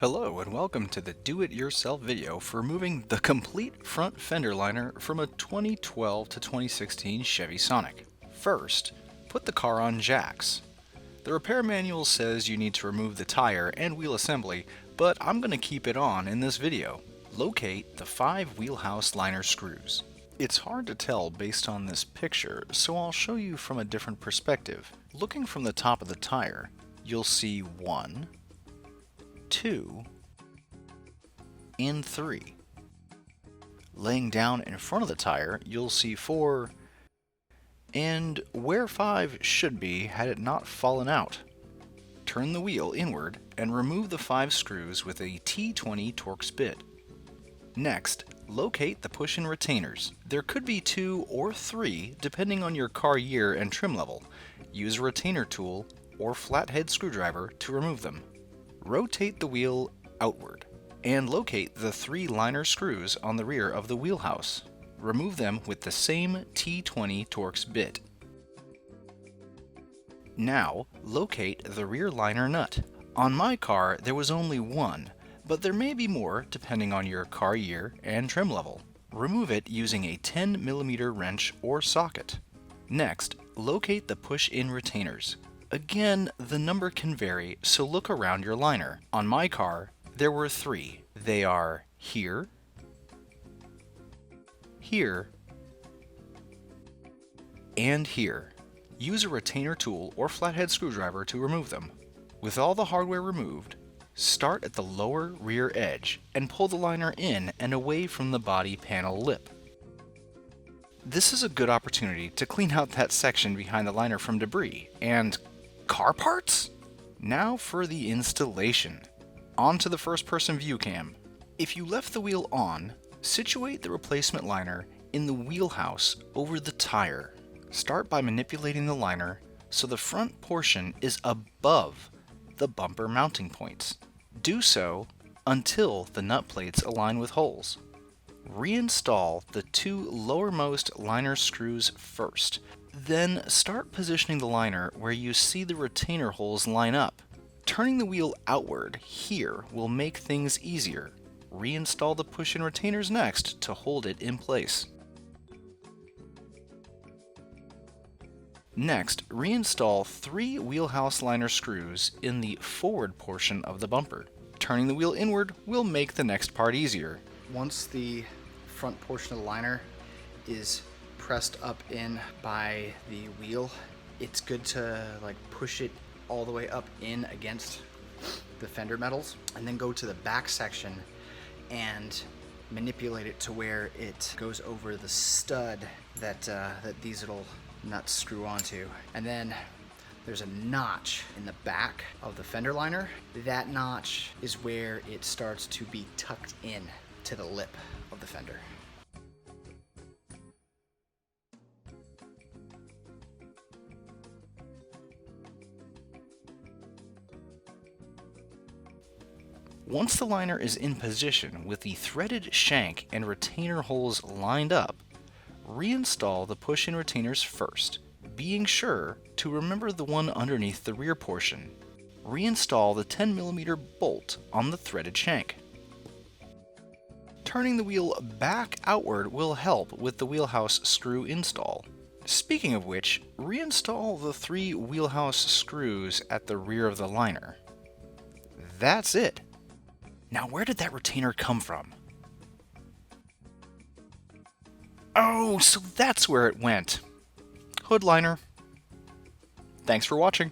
Hello and welcome to the do-it-yourself video for removing the complete front fender liner from a 2012 to 2016 Chevy Sonic. First, put the car on jacks. The repair manual says you need to remove the tire and wheel assembly, but I'm going to keep it on in this video. Locate the 5 Wheelhouse liner screws. It's hard to tell based on this picture, so I'll show you from a different perspective. Looking from the top of the tire, you'll see 1, 2, and 3. Laying down in front of the tire, you'll see 4, and where 5 should be had it not fallen out. Turn the wheel inward and remove the 5 screws with a T20 Torx bit. Next, locate the push-in retainers. There could be 2 or 3 depending on your car year and trim level. Use a retainer tool or flathead screwdriver to remove them. Rotate the wheel outward and locate the 3 liner screws on the rear of the wheelhouse. Remove them with the same T20 Torx bit. Now, locate the rear liner nut. On my car, there was only 1, but there may be more depending on your car year and trim level. Remove it using a 10mm wrench or socket. Next, locate the push-in retainers. Again, the number can vary, so look around your liner. On my car, there were 3. They are here, here, and here. Use a retainer tool or flathead screwdriver to remove them. With all the hardware removed, start at the lower rear edge and pull the liner in and away from the body panel lip. This is a good opportunity to clean out that section behind the liner from debris and car parts? Now for the installation. On to the first-person view cam. If you left the wheel on, situate the replacement liner in the wheelhouse over the tire. Start by manipulating the liner so the front portion is above the bumper mounting points. Do so until the nut plates align with holes. Reinstall the 2 lowermost liner screws first. Then start positioning the liner where you see the retainer holes line up. Turning the wheel outward here will make things easier. Reinstall the push-in retainers next to hold it in place. Next, reinstall 3 wheelhouse liner screws in the forward portion of the bumper. Turning the wheel inward will make the next part easier. Once the front portion of the liner is pressed up in by the wheel, it's good to push it all the way up in against the fender metals and then go to the back section and manipulate it to where it goes over the stud that these little nuts screw onto. And then there's a notch in the back of the fender liner. That notch is where it starts to be tucked in to the lip of the fender. Once the liner is in position with the threaded shank and retainer holes lined up, reinstall the push-in retainers first, being sure to remember the one underneath the rear portion. Reinstall the 10mm bolt on the threaded shank. Turning the wheel back outward will help with the wheelhouse screw install. Speaking of which, reinstall the 3 wheelhouse screws at the rear of the liner. That's it. Now where did that retainer come from? Oh, so that's where it went. Hood liner. Thanks for watching.